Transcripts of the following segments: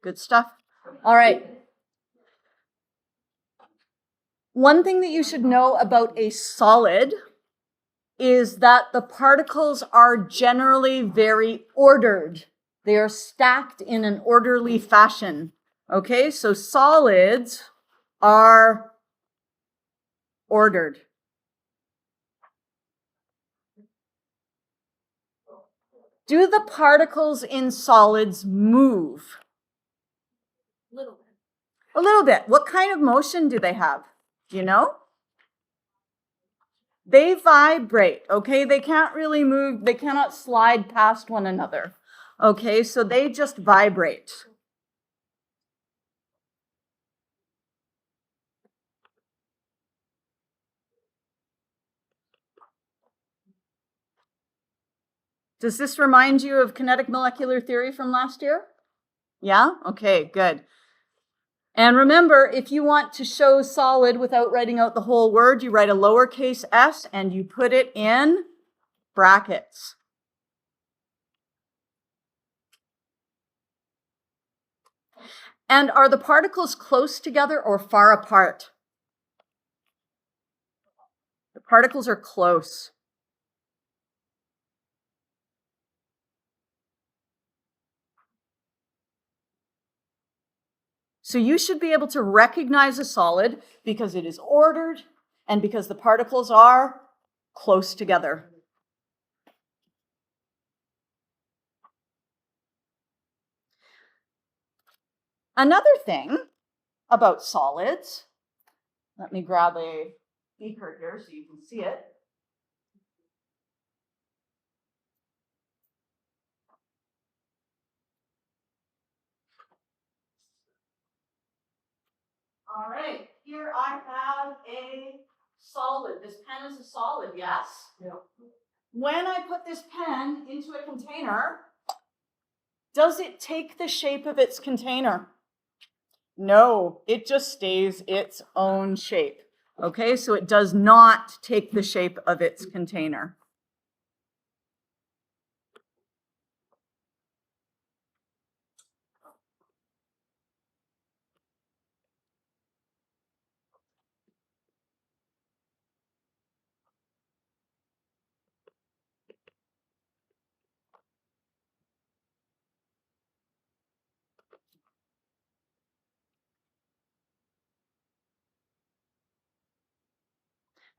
Good stuff. All right. One thing that you should know about a solid is that the particles are generally very ordered. They are stacked in an orderly fashion. Okay, so solids are ordered. Do the particles in solids move? A little bit. What kind of motion do they have? Do you know? They vibrate, okay? They can't really move. They cannot slide past one another. Okay, so they just vibrate. Does this remind you of kinetic molecular theory from last year? Yeah? Okay, good. And remember, if you want to show solid without writing out the whole word, you write a lowercase s and you put it in brackets. And are the particles close together or far apart? The particles are close. So you should be able to recognize a solid because it is ordered and because the particles are close together. Another thing about solids, let me grab a beaker here so you can see it. All right, here I have a solid. This pen is a solid, yes? Yeah. When I put this pen into a container, does it take the shape of its container? No, it just stays its own shape. Okay, so it does not take the shape of its container.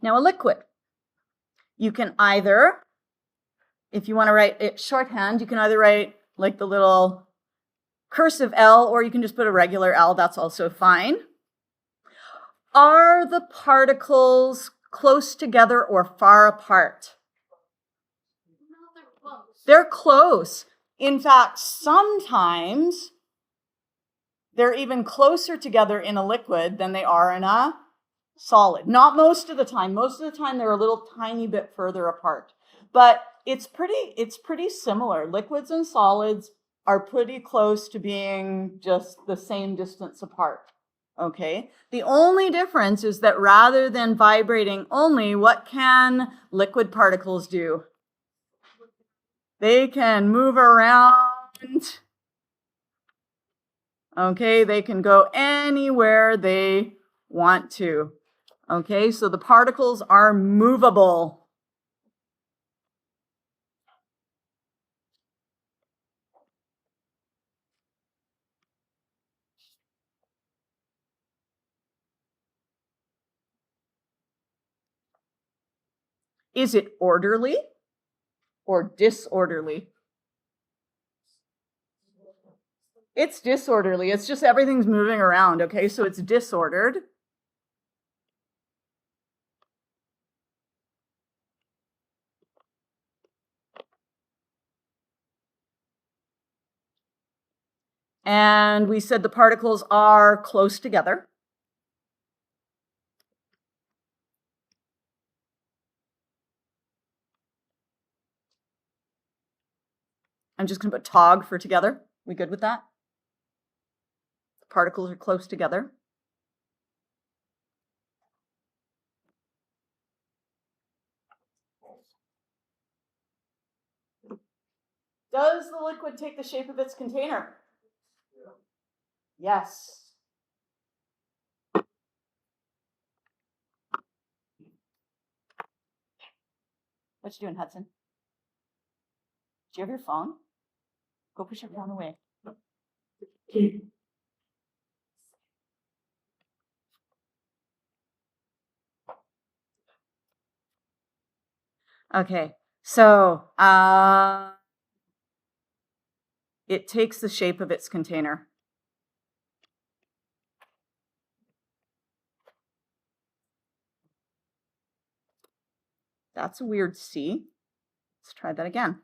Now a liquid, you can either, if you want to write it shorthand, you can either write like the little cursive L or you can just put a regular L, that's also fine. Are the particles close together or far apart? No, they're close. They're close. In fact, sometimes they're even closer together in a liquid than they are in a solid. Not most of the time. Most of the time they're a little tiny bit further apart. But it's pretty similar. Liquids and solids are pretty close to being just the same distance apart. Okay? The only difference is that rather than vibrating only, what can liquid particles do? They can move around. Okay, they can go anywhere they want to. Okay, so the particles are movable. Is it orderly or disorderly? It's disorderly. It's just everything's moving around, okay? So it's disordered. And we said the particles are close together. I'm just going to put tog for together. We good with that? The particles are close together. Does the liquid take the shape of its container? Yes. What you doing, Hudson? Do you have your phone? Go push your phone away. Okay, so it takes the shape of its container. That's a weird C. Let's try that again.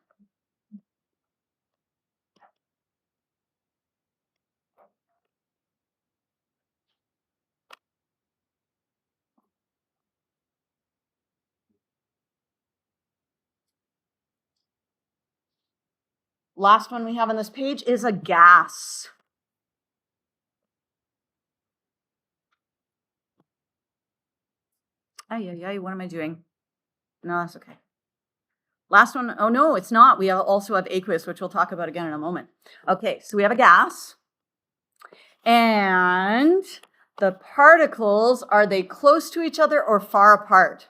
Last one we have on this page is a gas. Ay, what am I doing? No, that's okay. Last one, oh no, it's not. We also have aqueous, which we'll talk about again in a moment. Okay, so we have a gas. And the particles, are they close to each other or far apart?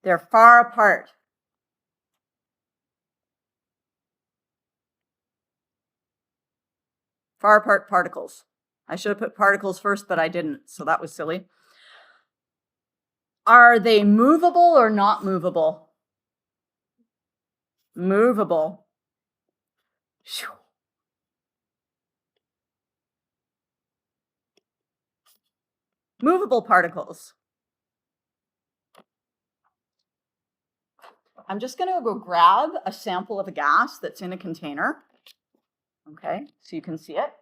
They're far apart. Far apart particles. I should have put particles first, but I didn't, so that was silly. Are they movable or not movable? Movable. Movable particles. I'm just going to go grab a sample of a gas that's in a container. Okay, so you can see it.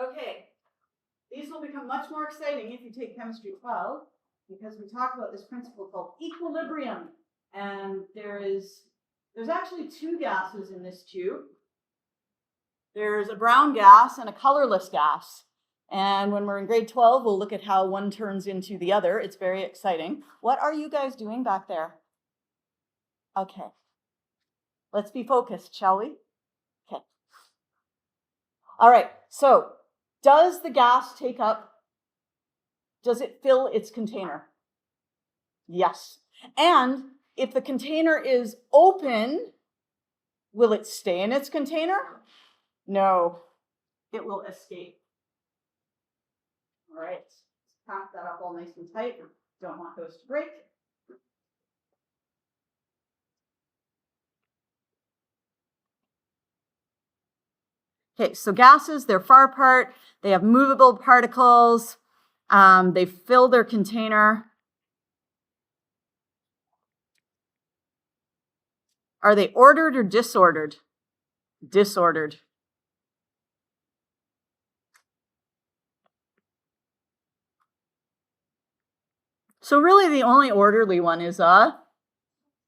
Okay, these will become much more exciting if you take chemistry 12, because we talk about this principle called equilibrium. And there's actually two gases in this tube. There's a brown gas and a colorless gas. And when we're in grade 12, we'll look at how one turns into the other. It's very exciting. What are you guys doing back there? Okay. Let's be focused, shall we? Okay. All right, so does the gas does it fill its container? Yes. And if the container is open, will it stay in its container? No, it will escape. All right, let's pack that up all nice and tight. Don't want those to break. Okay, so gases, they're far apart. They have movable particles. They fill their container. Are they ordered or disordered? Disordered. So really the only orderly one is a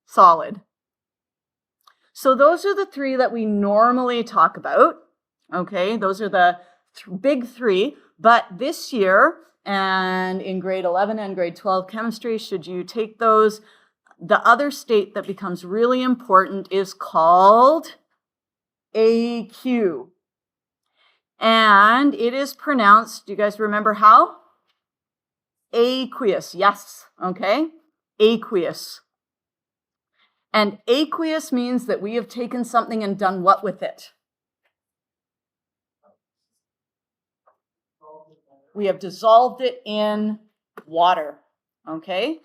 solid. So those are the three that we normally talk about. Okay, those are the big three. But this year, and in grade 11 and grade 12 chemistry, should you take those, the other state that becomes really important is called AQ. And it is pronounced, do you guys remember how? Aqueous, yes, okay? Aqueous. And aqueous means that we have taken something and done what with it? We have dissolved it in water, okay?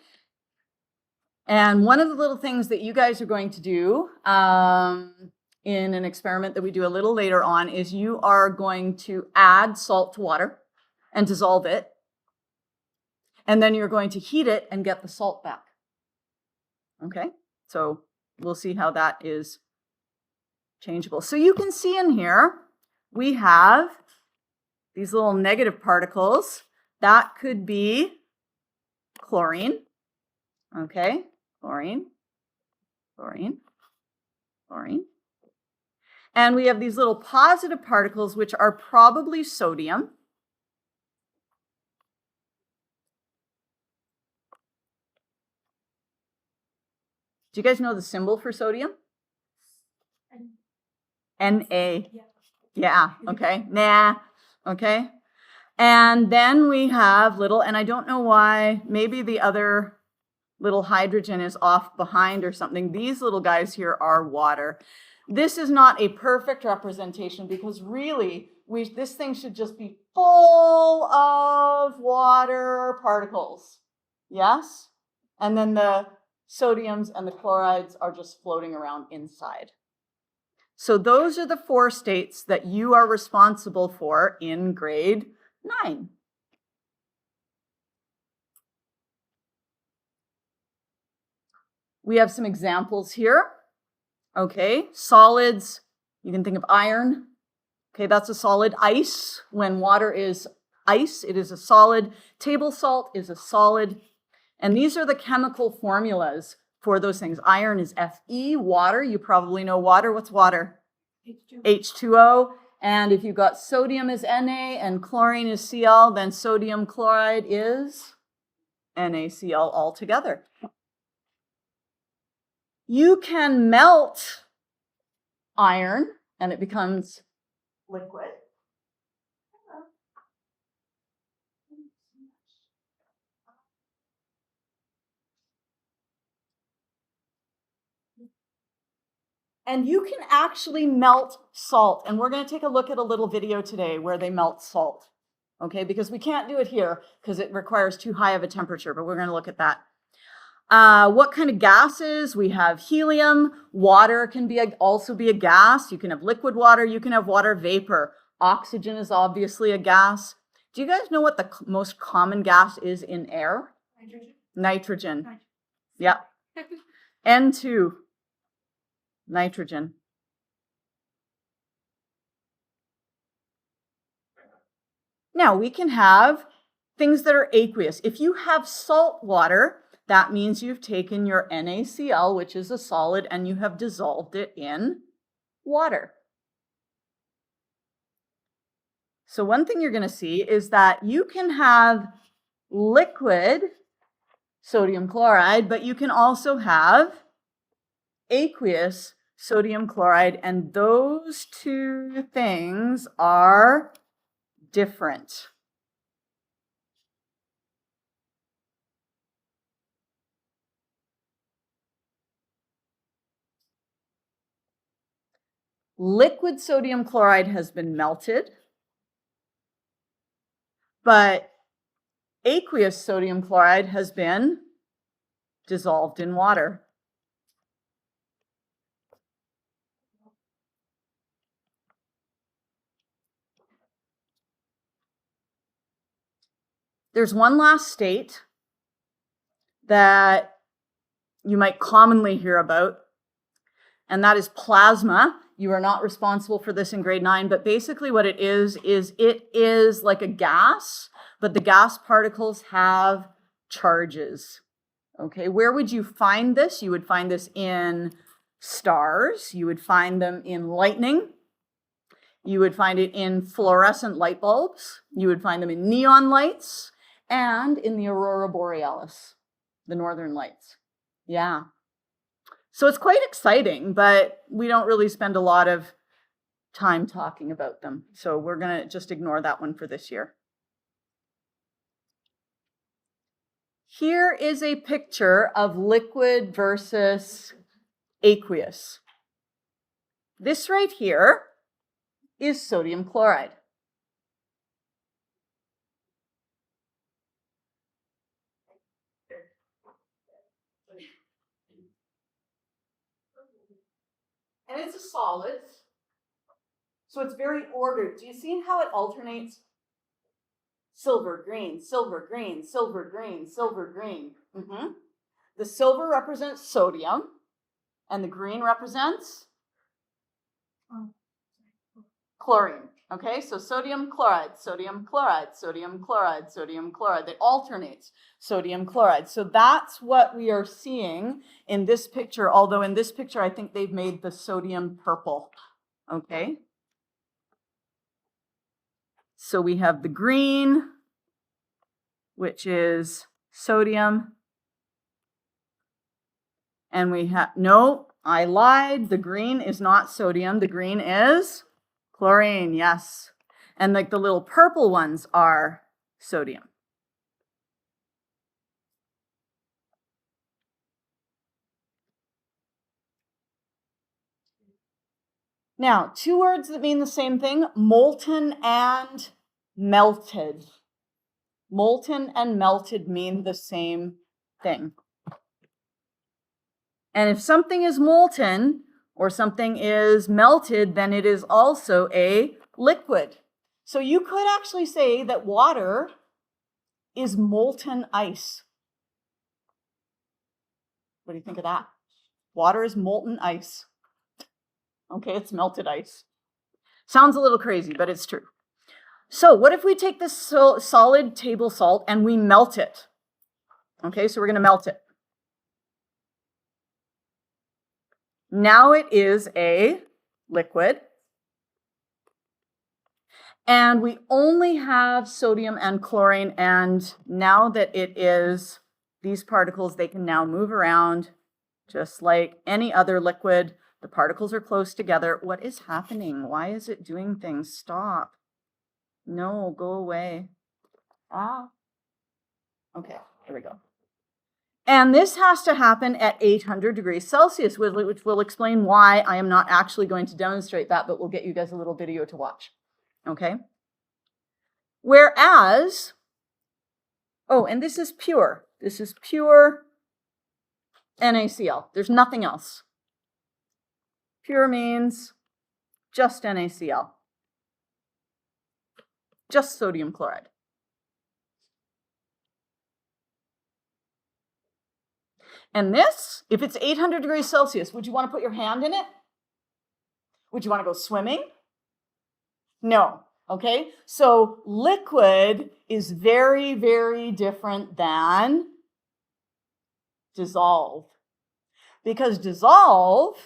And one of the little things that you guys are going to do in an experiment that we do a little later on is you are going to add salt to water and dissolve it. And then you're going to heat it and get the salt back. Okay, so we'll see how that is changeable. So you can see in here, we have these little negative particles. That could be chlorine. Okay, chlorine, chlorine, chlorine. And we have these little positive particles, which are probably sodium. Do you guys know the symbol for sodium? Na. Yeah, okay. Nah, okay. And then we have little, and I don't know why, maybe the other little hydrogen is off behind or something. These little guys here are water. This is not a perfect representation because really, this thing should just be full of water particles. Yes? And then the sodiums and the chlorides are just floating around inside. So those are the 4 states that you are responsible for in grade 9. We have some examples here. Okay, solids, you can think of iron. Okay, that's a solid. Ice, when water is ice, it is a solid. Table salt is a solid. And these are the chemical formulas for those things. Iron is Fe, water, you probably know water. What's water? H2O. H2O. And if you've got sodium is Na and chlorine is Cl, then sodium chloride is NaCl altogether. You can melt iron and it becomes liquid. And you can actually melt salt. And we're going to take a look at a little video today where they melt salt. Okay, because we can't do it here because it requires too high of a temperature, but we're going to look at that. What kind of gases? We have helium. Water can also be a gas. You can have liquid water. You can have water vapor. Oxygen is obviously a gas. Do you guys know what the most common gas is in air? Nitrogen. Yeah. N2. Nitrogen. Now, we can have things that are aqueous. If you have salt water, that means you've taken your NaCl, which is a solid, and you have dissolved it in water. So one thing you're going to see is that you can have liquid sodium chloride, but you can also have aqueous sodium chloride, and those 2 things are different. Liquid sodium chloride has been melted, but aqueous sodium chloride has been dissolved in water. There's one last state that you might commonly hear about, and that is plasma. You are not responsible for this in grade 9, but basically what it is it is like a gas, but the gas particles have charges. Okay, where would you find this? You would find this in stars. You would find them in lightning. You would find it in fluorescent light bulbs. You would find them in neon lights and in the aurora borealis, the northern lights. Yeah. So it's quite exciting, but we don't really spend a lot of time talking about them. So we're going to just ignore that one for this year. Here is a picture of liquid versus aqueous. This right here is sodium chloride. And it's a solid. So it's very ordered. Do you see how it alternates? Silver, green, silver, green, silver, green, silver, green. The silver represents sodium, and the green represents chlorine. Okay, so sodium chloride, sodium chloride, sodium chloride, sodium chloride. It alternates, sodium chloride. So that's what we are seeing in this picture, although in this picture, I think they've made the sodium purple. Okay. So we have the green, which is sodium. And we have, no, I lied. The green is not sodium. The green is chlorine, yes. And like the little purple ones are sodium. Now, two words that mean the same thing, molten and melted. Molten and melted mean the same thing. And if something is molten or something is melted, then it is also a liquid. So you could actually say that water is molten ice. What do you think of that? Water is molten ice. Okay, it's melted ice. Sounds a little crazy, but it's true. So what if we take this solid table salt and we melt it? Okay, so we're going to melt it. Now it is a liquid. And we only have sodium and chlorine, and now that it is these particles, they can now move around just like any other liquid. The particles are close together. What is happening? Why is it doing things? Stop. No, go away. Ah. Okay, here we go. And this has to happen at 800 degrees Celsius, which will explain why I am not actually going to demonstrate that, but we'll get you guys a little video to watch. Okay? Whereas, oh, and this is pure. This is pure NaCl. There's nothing else. Pure means just NaCl. Just sodium chloride. And this, if it's 800 degrees Celsius, would you want to put your hand in it? Would you want to go swimming? No. Okay, so liquid is very, very different than dissolve. Because dissolve,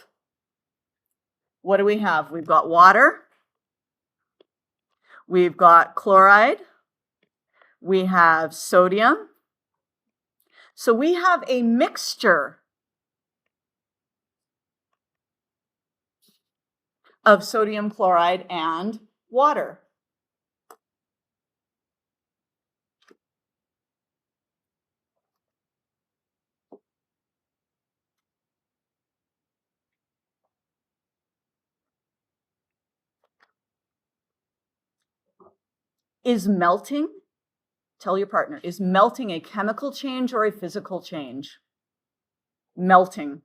what do we have? We've got water, we've got chloride, we have sodium. So we have a mixture of sodium chloride and water. Is melting, tell your partner, is melting a chemical change or a physical change? Melting.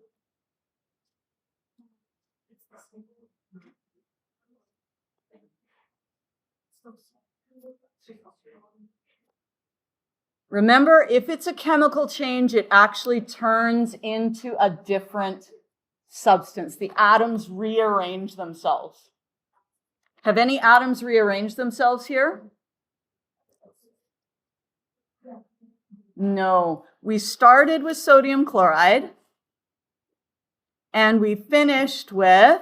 Remember, if it's a chemical change, it actually turns into a different substance. The atoms rearrange themselves. Have any atoms rearranged themselves here? No. We started with sodium chloride and we finished with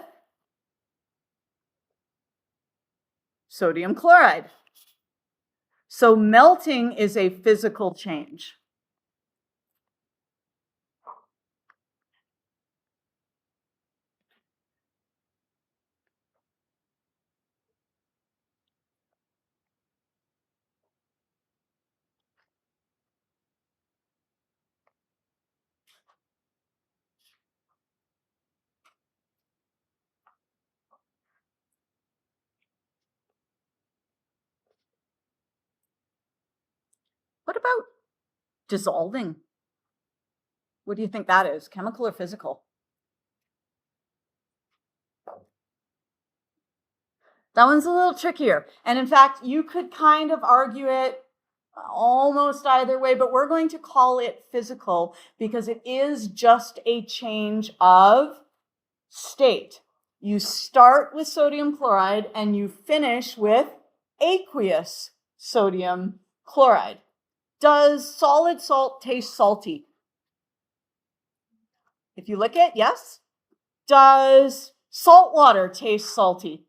sodium chloride. So melting is a physical change. What about dissolving? What do you think that is, chemical or physical? That one's a little trickier. And in fact, you could kind of argue it almost either way, but we're going to call it physical because it is just a change of state. You start with sodium chloride and you finish with aqueous sodium chloride. Does solid salt taste salty? If you lick it, yes. Does salt water taste salty?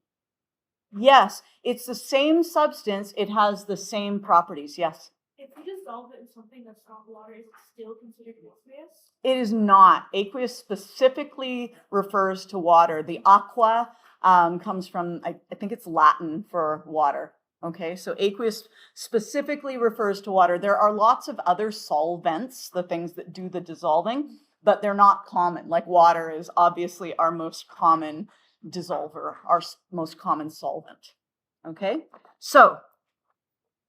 Yes. It's the same substance. It has the same properties. Yes. If you dissolve it in something that's not water, is it still considered aqueous? It is not. Aqueous specifically refers to water. The aqua comes from, I think it's Latin for water. Okay, so aqueous specifically refers to water. There are lots of other solvents, the things that do the dissolving, but they're not common. Like water is obviously our most common dissolver, our most common solvent. Okay, so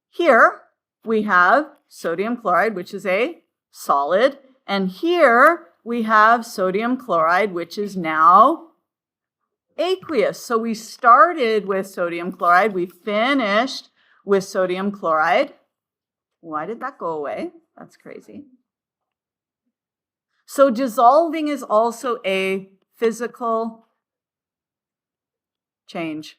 here we have sodium chloride, which is a solid, and here we have sodium chloride, which is now aqueous. So we started with sodium chloride, we finished with sodium chloride. Why did that go away? That's crazy. So dissolving is also a physical change.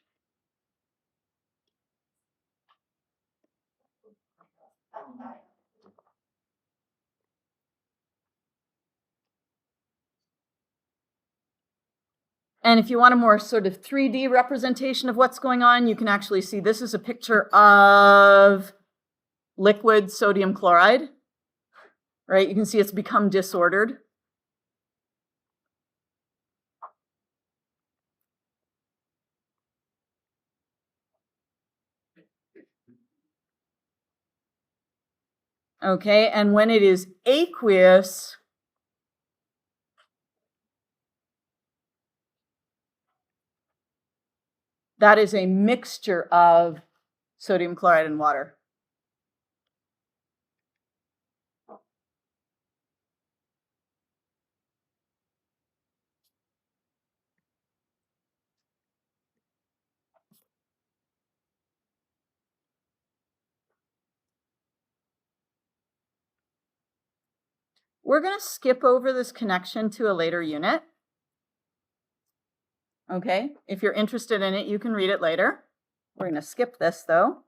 And if you want a more sort of 3D representation of what's going on, you can actually see this is a picture of liquid sodium chloride, right? You can see it's become disordered. Okay, and when it is aqueous, that is a mixture of sodium chloride and water. We're going to skip over this connection to a later unit. Okay, if you're interested in it, you can read it later. We're going to skip this though.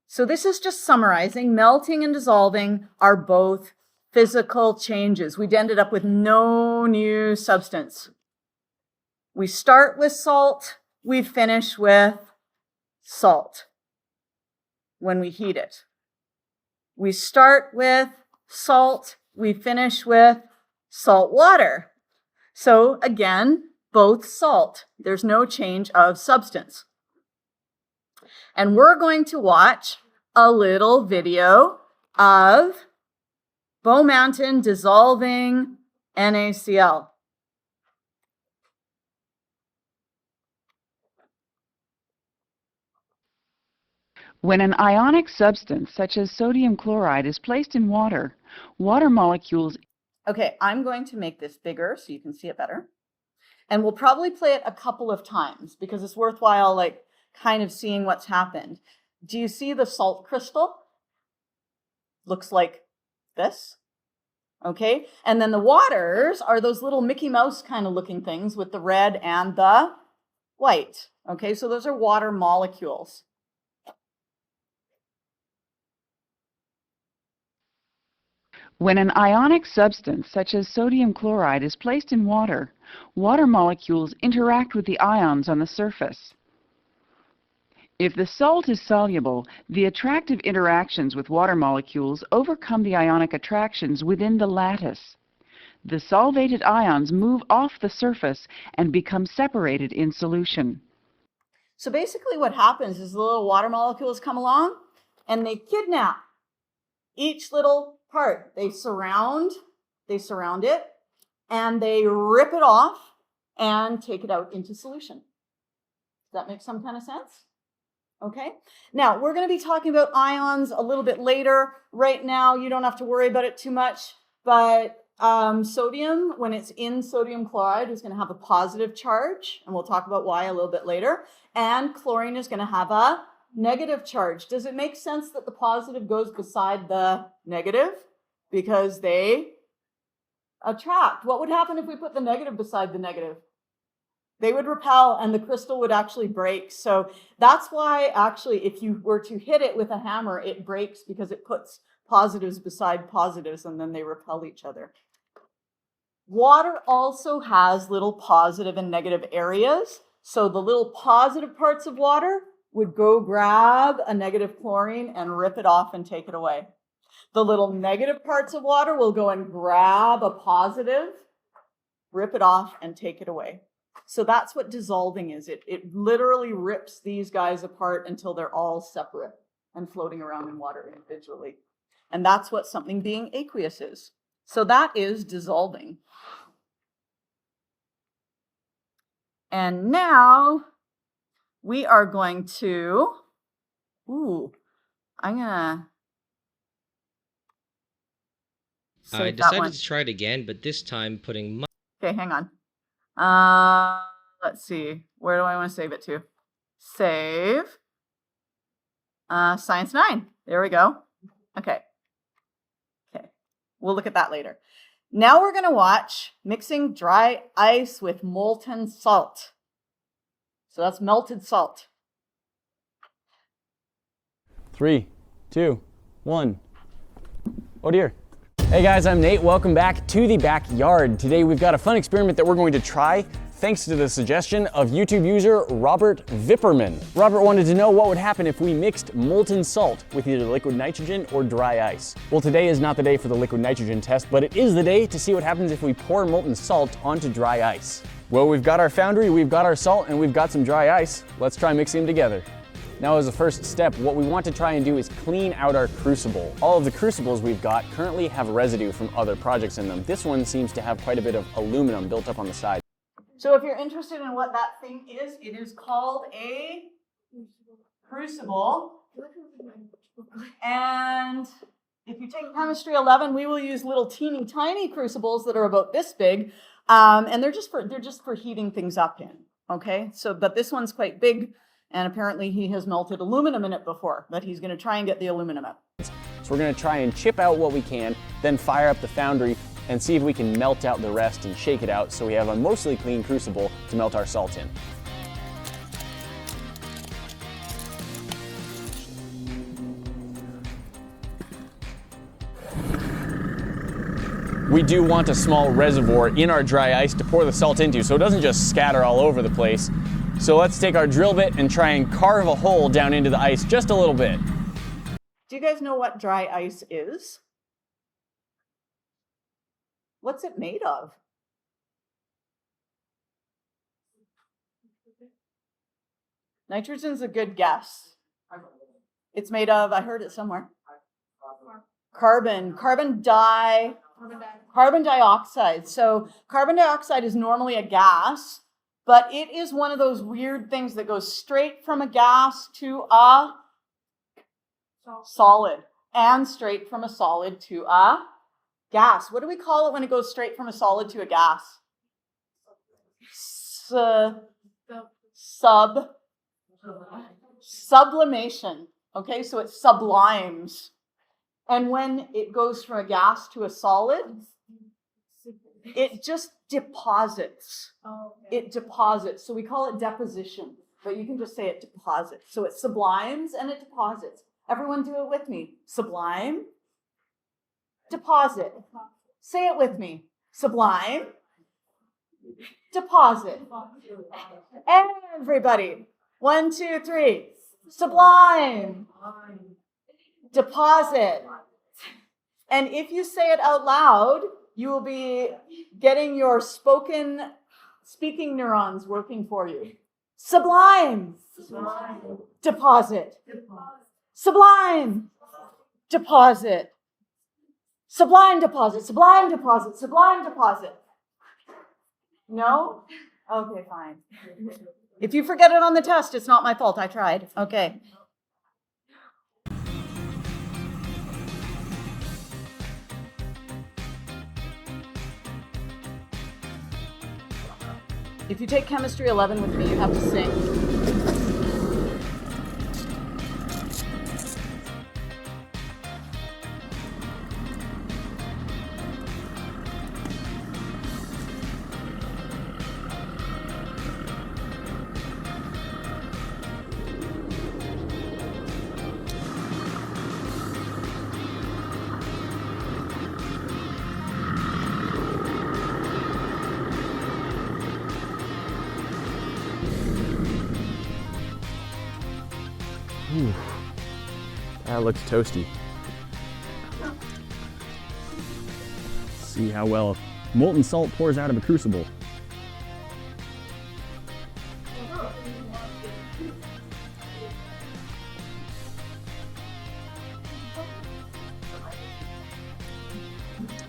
So this is just summarizing. Melting and dissolving are both physical changes. We ended up with no new substance. We start with salt, we finish with salt when we heat it. We start with salt, we finish with salt water. So again, both salt. There's no change of substance. And we're going to watch a little video of Bow Mountain dissolving NaCl. When an ionic substance, such as sodium chloride, is placed in water, water molecules... Okay, I'm going to make this bigger so you can see it better. And we'll probably play it a couple of times because it's worthwhile, like, kind of seeing what's happened. Do you see the salt crystal? Looks like this. Okay, and then the waters are those little Mickey Mouse kind of looking things with the red and the white. Okay, so those are water molecules. When an ionic substance, such as sodium chloride, is placed in water, water molecules interact with the ions on the surface. If the salt is soluble, the attractive interactions with water molecules overcome the ionic attractions within the lattice. The solvated ions move off the surface and become separated in solution. So basically what happens is the little water molecules come along and they kidnap each little part. They surround it, and they rip it off and take it out into solution. Does that make some kind of sense? Okay, now we're going to be talking about ions a little bit later. Right now, you don't have to worry about it too much, but sodium, when it's in sodium chloride, is going to have a positive charge, and we'll talk about why a little bit later. And chlorine is going to have a negative charge. Does it make sense that the positive goes beside the negative? Because they attract. What would happen if we put the negative beside the negative? They would repel and the crystal would actually break. So that's why actually if you were to hit it with a hammer, it breaks because it puts positives beside positives and then they repel each other. Water also has little positive and negative areas. So the little positive parts of water would go grab a negative chlorine and rip it off and take it away. The little negative parts of water will go and grab a positive, rip it off and take it away. So that's what dissolving is. It literally rips these guys apart until they're all separate and floating around in water individually. And that's what something being aqueous is. So that is dissolving. And now we are going to, I'm gonna save I that one. decided to try it again, but this time putting Okay, hang on. Let's see. Where do I want to save it to? Save. Science 9. There we go. Okay. Okay. We'll look at that later. Now we're going to watch mixing dry ice with molten salt. So that's melted salt. 3, 2, 1. Oh dear. Hey guys, I'm Nate. Welcome back to the backyard. Today we've got a fun experiment that we're going to try thanks to the suggestion of YouTube user Robert Vipperman. Robert wanted to know what would happen if we mixed molten salt with either liquid nitrogen or dry ice. Well, today is not the day for the liquid nitrogen test, but it is the day to see what happens if we pour molten salt onto dry ice. Well, we've got our foundry, we've got our salt, and we've got some dry ice. Let's try mixing them together. Now, as a first step, what we want to try and do is clean out our crucible. All of the crucibles we've got currently have residue from other projects in them. This one seems to have quite a bit of aluminum built up on the side. So if you're interested in what that thing is, it is called a crucible. And if you take Chemistry 11, we will use little teeny tiny crucibles that are about this big. And they're just for heating things up in. Okay, so but this one's quite big. And apparently he has melted aluminum in it before, but he's going to try and get the aluminum out. So we're going to try and chip out what we can, then fire up the foundry and see if we can melt out the rest and shake it out so we have a mostly clean crucible to melt our salt in. We do want a small reservoir in our dry ice to pour the salt into so it doesn't just scatter all over the place. So let's take our drill bit and try and carve a hole down into the ice just a little bit. Do you guys know what dry ice is? What's it made of? Nitrogen's a good guess. It's made of, I heard it somewhere. Carbon dioxide. So carbon dioxide is normally a gas, but it is one of those weird things that goes straight from a gas to a solid and straight from a solid to a gas. What do we call it when it goes straight from a solid to a gas? Sublimation. Okay, so it sublimes. And when it goes from a gas to a solid, it just deposits. It deposits. So we call it deposition, but you can just say it deposits. So it sublimes and it deposits. Everyone do it with me. Sublime, deposit. Say it with me. Sublime, deposit. Everybody. 1, 2, 3. Sublime, deposit. And if you say it out loud, you will be getting your speaking neurons working for you. Sublime, deposit. Sublime, deposit. Sublime deposit, sublime deposit, sublime deposit. No? Okay, fine. If you forget it on the test, it's not my fault. I tried. Okay. If you take Chemistry 11 with me, you have to sing. Ooh, that looks toasty. Let's see how well molten salt pours out of a crucible.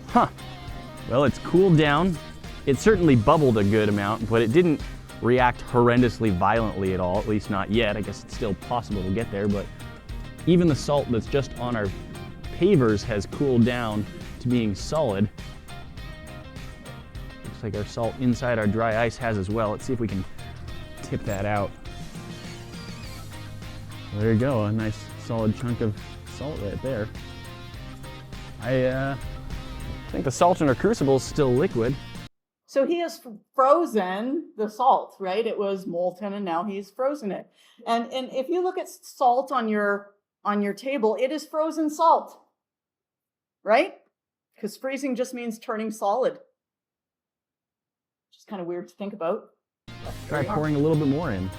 Huh. Well, it's cooled down. It certainly bubbled a good amount, but it didn't react horrendously violently at all, at least not yet. I guess it's still possible to get there, but even the salt that's just on our pavers has cooled down to being solid. Looks like our salt inside our dry ice has as well. Let's see if we can tip that out. There you go, a nice solid chunk of salt right there. I think the salt in our crucible is still liquid. So he has frozen the salt, right? It was molten and now he's frozen it. And if you look at salt on your table, it is frozen salt, right? Because freezing just means turning solid. Which is kind of weird to think about. Try pouring a little bit more in.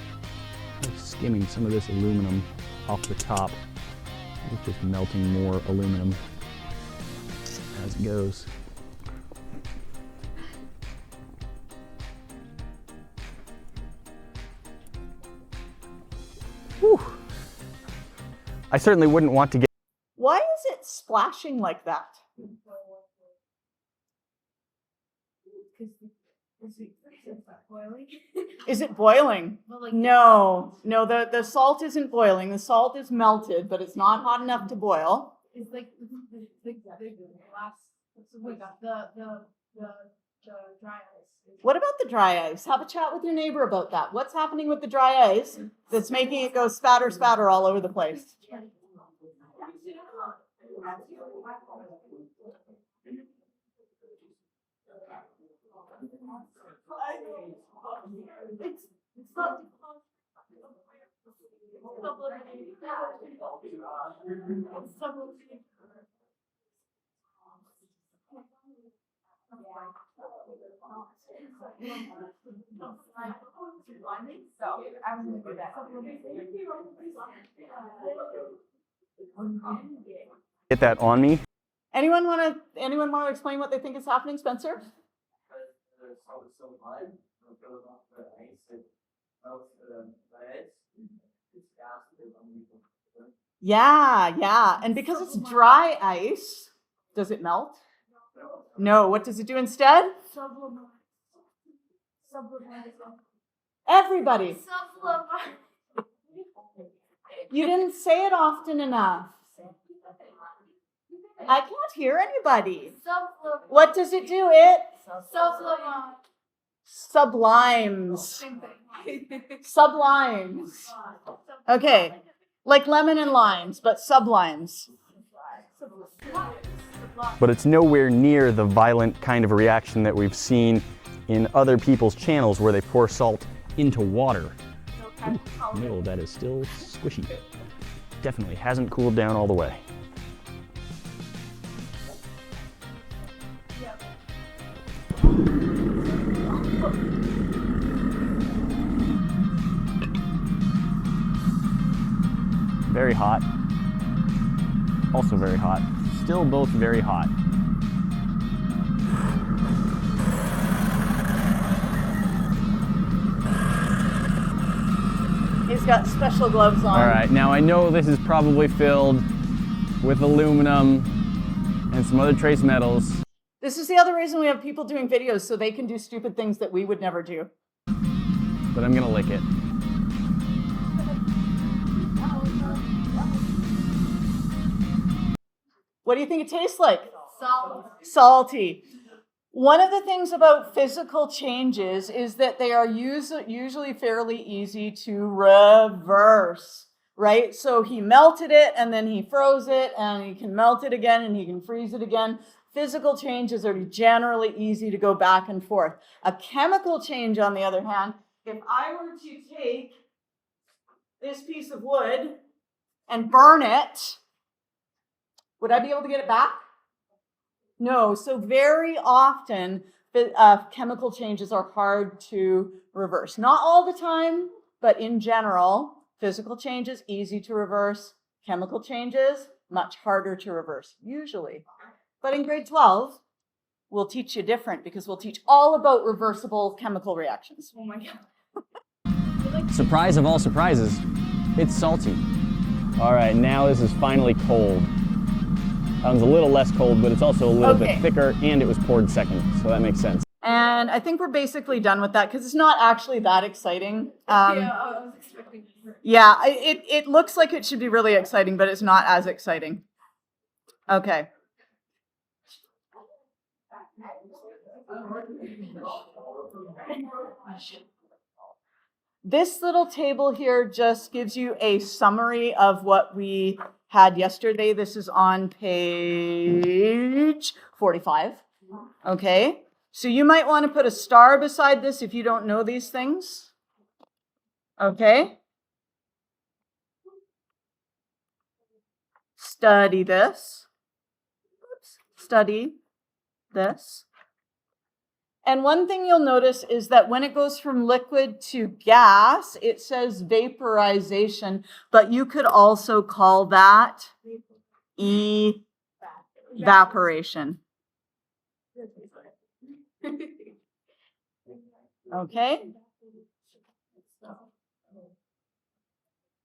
Skimming some of this aluminum off the top. It's just melting more aluminum as it goes. Whew. I certainly wouldn't want to get... Why is it splashing like that? Is it boiling? No, the salt isn't boiling. The salt is melted, but it's not hot enough to boil. It's like the last, the dry ice. What about the dry ice? Have a chat with your neighbor about that. What's happening with the dry ice that's making it go spatter, spatter all over the place? It's not Get that on me. Anyone want to explain what they think is happening, Spencer? Yeah. And because it's dry ice, does it melt? No. What does it do instead? Everybody. You didn't say it often enough. I can't hear anybody. What does it do? It sublimes. Sublimes. Okay. Like lemon and limes, but sublimes. But it's nowhere near the violent kind of reaction that we've seen in other people's channels where they pour salt into water. Ooh, the middle of that is still squishy. Definitely hasn't cooled down all the way. Very hot. Also very hot. Still both very hot. He's got special gloves on. All right, now I know this is probably filled with aluminum and some other trace metals. This is the other reason we have people doing videos, so they can do stupid things that we would never do. But I'm gonna lick it. What do you think it tastes like? Salt. Salty. One of the things about physical changes is that they are usually fairly easy to reverse, right? So he melted it and then he froze it and he can melt it again and he can freeze it again. Physical changes are generally easy to go back and forth. A chemical change, on the other hand, if I were to take this piece of wood and burn it, would I be able to get it back? No. So very often, chemical changes are hard to reverse. Not all the time, but in general, physical changes, easy to reverse. Chemical changes, much harder to reverse, usually. But in grade 12, we'll teach you different because we'll teach all about reversible chemical reactions. Oh my God. Surprise of all surprises, it's salty. All right, now this is finally cold. That one's a little less cold, but it's also a little bit thicker, and it was poured second, so that makes sense. And I think we're basically done with that because it's not actually that exciting. Yeah, I was expecting different. Yeah, it looks like it should be really exciting, but it's not as exciting. Okay. This little table here just gives you a summary of what we had yesterday. This is on page 45. Okay, so you might want to put a star beside this if you don't know these things. Okay. Study this. Study this. And one thing you'll notice is that when it goes from liquid to gas, it says vaporization, but you could also call that evaporation. Okay?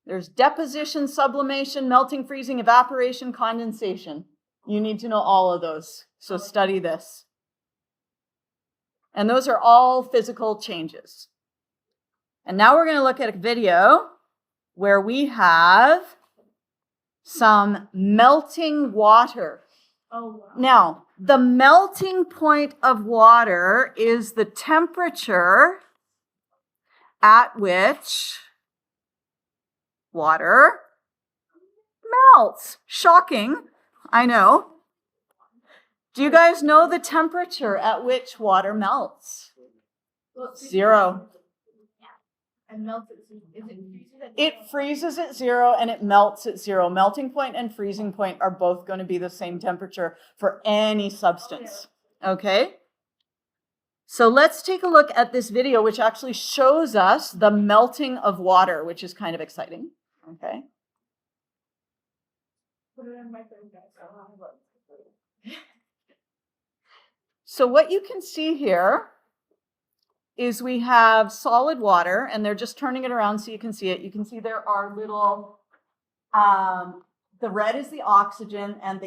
There's deposition, sublimation, melting, freezing, evaporation, condensation. You need to know all of those, so study this. And those are all physical changes. And now we're going to look at a video where we have some melting water. Oh, wow. Now, the melting point of water is the temperature at which water melts. Shocking, I know. Do you guys know the temperature at which water melts? Well, 0. And melted. It freezes at 0 and it melts at 0. Melting point and freezing point are both going to be the same temperature for any substance. Okay? So let's take a look at this video, which actually shows us the melting of water, which is kind of exciting. Okay? Put it in my phone, guys. I'll have a look. So what you can see here is we have solid water, and they're just turning it around so you can see it. You can see there are little, the red is the oxygen, and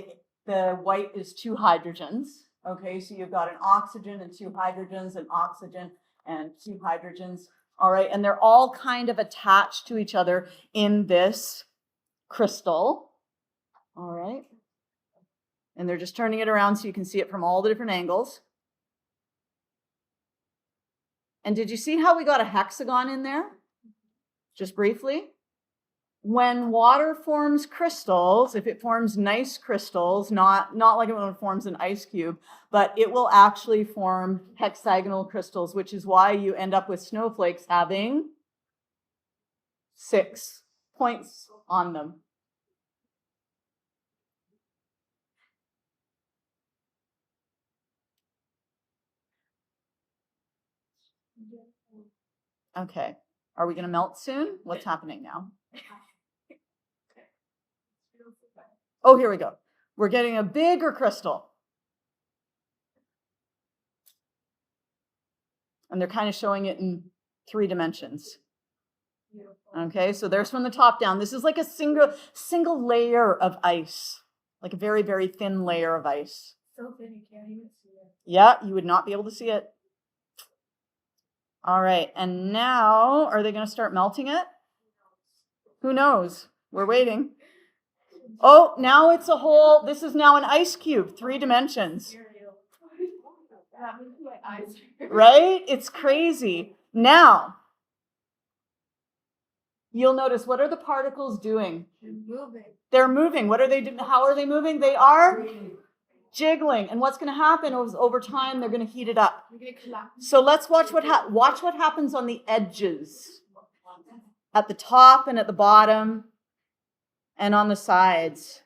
the white is 2 hydrogens. Okay, so you've got an oxygen and 2 hydrogens, an oxygen and 2 hydrogens. All right, and they're all kind of attached to each other in this crystal. All right. And they're just turning it around so you can see it from all the different angles. And did you see how we got a hexagon in there? Just briefly. When water forms crystals, if it forms nice crystals, not like when it forms an ice cube, but it will actually form hexagonal crystals, which is why you end up with snowflakes having 6 points on them. Okay, are we going to melt soon? What's happening now? Oh, here we go. We're getting a bigger crystal. And they're kind of showing it in 3 dimensions. Okay, so there's from the top down. This is like a single layer of ice, like a very, very thin layer of ice. So thin you can't even see it. Yeah, you would not be able to see it. All right, and now, are they going to start melting it? Who knows? We're waiting. Oh, now it's a whole, this is now an ice cube, 3 dimensions. Right? It's crazy. Now, you'll notice, what are the particles doing? They're moving. What are they doing? How are they moving? They are jiggling. And what's going to happen is over time, they're going to heat it up. So let's watch what happens on the edges, at the top and at the bottom, and on the sides.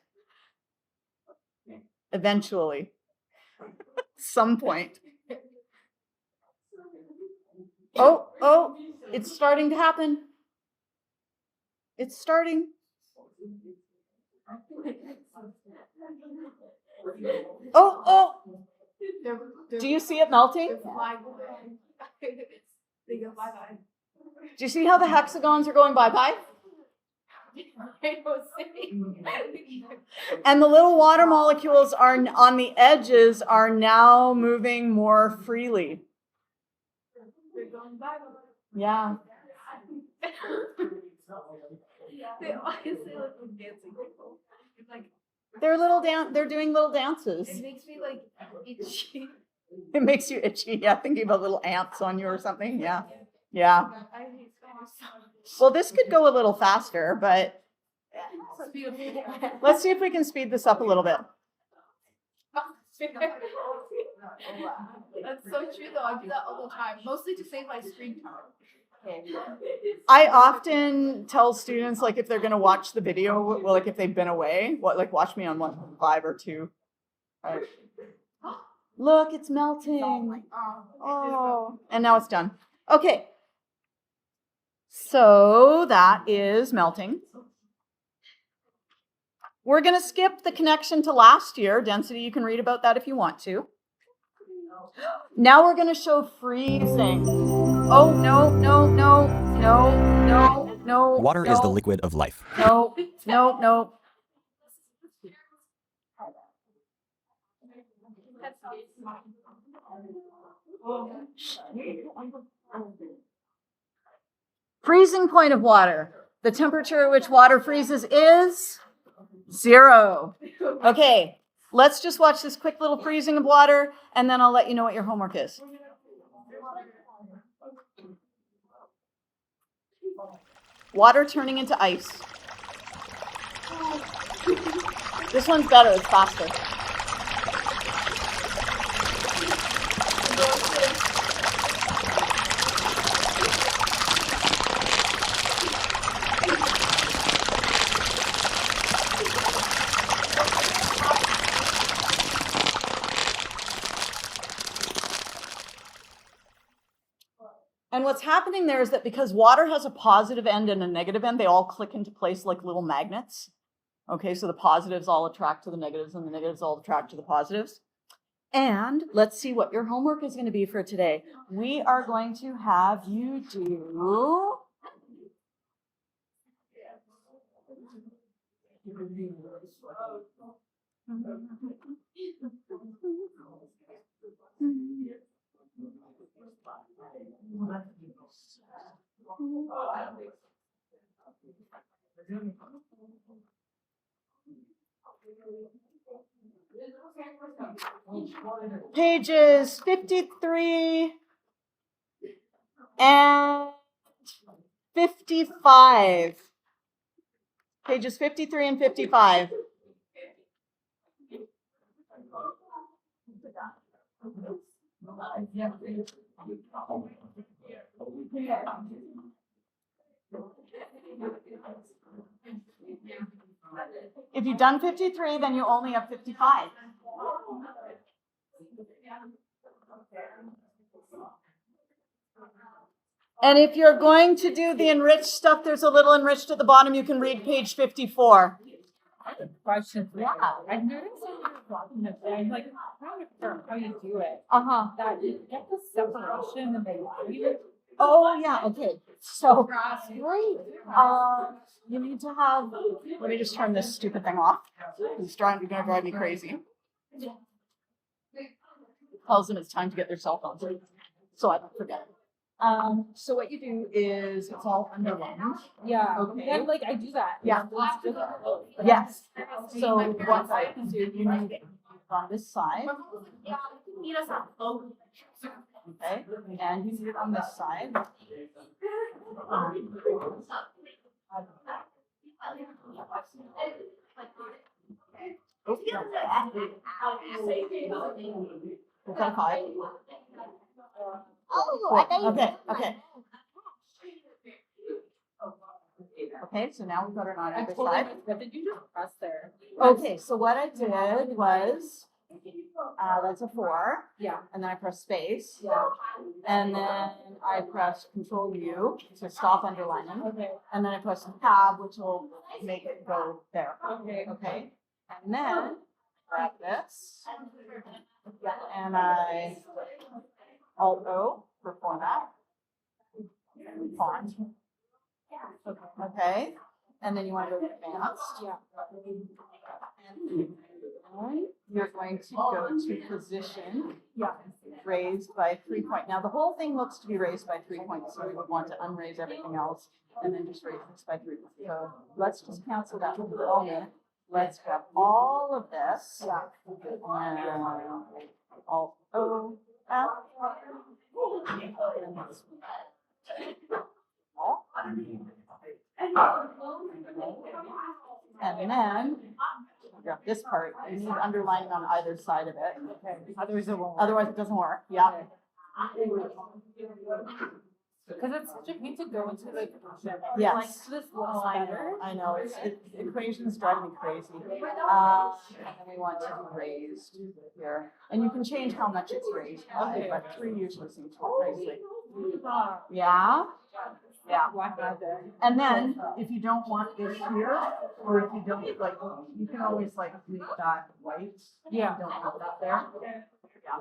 Eventually, some point. Oh, it's starting to happen. It's starting. Oh. Do you see it melting? Do you see how the hexagons are going bye-bye? And the little water molecules are on the edges are now moving more freely. Yeah. They're doing little dances. It makes me like itchy. It makes you itchy, yeah, thinking about little ants on you or something. Yeah. I hate myself. Well, this could go a little faster, but let's see if we can speed this up a little bit. That's so true though. I do that all the time, mostly to save my screen time. I often tell students, like, if they're going to watch the video, well, like if they've been away, watch me on 1.5 or 2. Right. Look, it's melting. Oh, and now it's done. Okay. So that is melting. We're going to skip the connection to last year. Density, you can read about that if you want to. Now we're going to show freezing. Oh, no. Water is the liquid of life. No. Freezing point of water. The temperature at which water freezes is 0. Okay, let's just watch this quick little freezing of water, and then I'll let you know what your homework is. Water turning into ice. This one's better, it's faster. And what's happening there is that because water has a positive end and a negative end, they all click into place like little magnets. Okay, so the positives all attract to the negatives and the negatives all attract to the positives. And let's see what your homework is going to be for today. We are going to have you do pages 53 and 55. Pages 53 and 55. If you've done 53, then you only have 55. And if you're going to do the enriched stuff, there's a little enriched at the bottom. You can read page 54. Question. Yeah, I've noticed when you're walking the thing, like, I'm not sure how you do it. That you get the separation and they leave it. Oh, yeah, okay. So, you need to have, let me just turn this stupid thing off. It's going to drive me crazy. Tells them it's time to get their cell phones, so I don't forget. So what you do is, it's all underlined. Yeah. Okay. And like I do that. Yeah. It's just, Yes. So what I can do, you need it on this side, Need us up. Oh. okay? And you need it on this side. We've got 5. Okay, okay. Okay, so now we've got it on I either told side. him, what did you just press there? Okay, so what I did was, that's a 4, Yeah. and then I pressed space, Yeah. and then I pressed Control U to stop underlining, Okay. and then I pressed Tab, which will make it go there. Okay. Okay, and then grab this, and I Alt O for format, font. Okay, and then you want to go to advanced. Yeah. And then you're going to go to position, Yeah. raised by 3 point. Now the whole thing looks to be raised by 3 points, so we would want to unraise everything else and then just raise this by 3 points. So let's just cancel that for the moment. Let's grab all of this. Yeah. And Alt O F. And this and then grab this part. You need underlining on either side of it. Okay. Otherwise it won't. Otherwise it doesn't work. Yeah. Because it's such a pain to go into like Yes. like this little slider. I know. Equations drive me crazy. And then we want to be raised here. And you can change how much it's raised. Okay, but 3 usually seems to work nicely. Yeah. Yeah. Why not there? And then if you don't want this here, or if you don't like, you can always like make that white. Yeah. You don't want that there.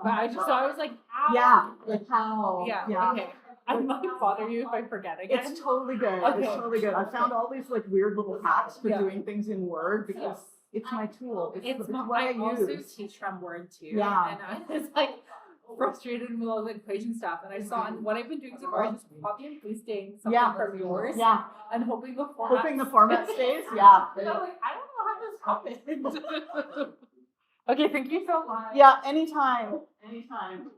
But I just thought I was like, ow. Yeah. Like how? Yeah. Okay. I might bother you if I forget again. It's totally good. Okay. It's totally good. I found all these like weird little hacks for Yeah. doing things in Word because it's my tool. It's my, what I I also use. teach from Word too. Yeah. And I was like frustrated with all the equation stuff. And I saw, and what I've been doing so far is just copy and pasting something Yeah. from yours. Yeah. And hoping the format. Hoping the format stays. Yeah. And I'm like, I don't know how this happened. Okay, thank you so much. Yeah. Anytime. Anytime.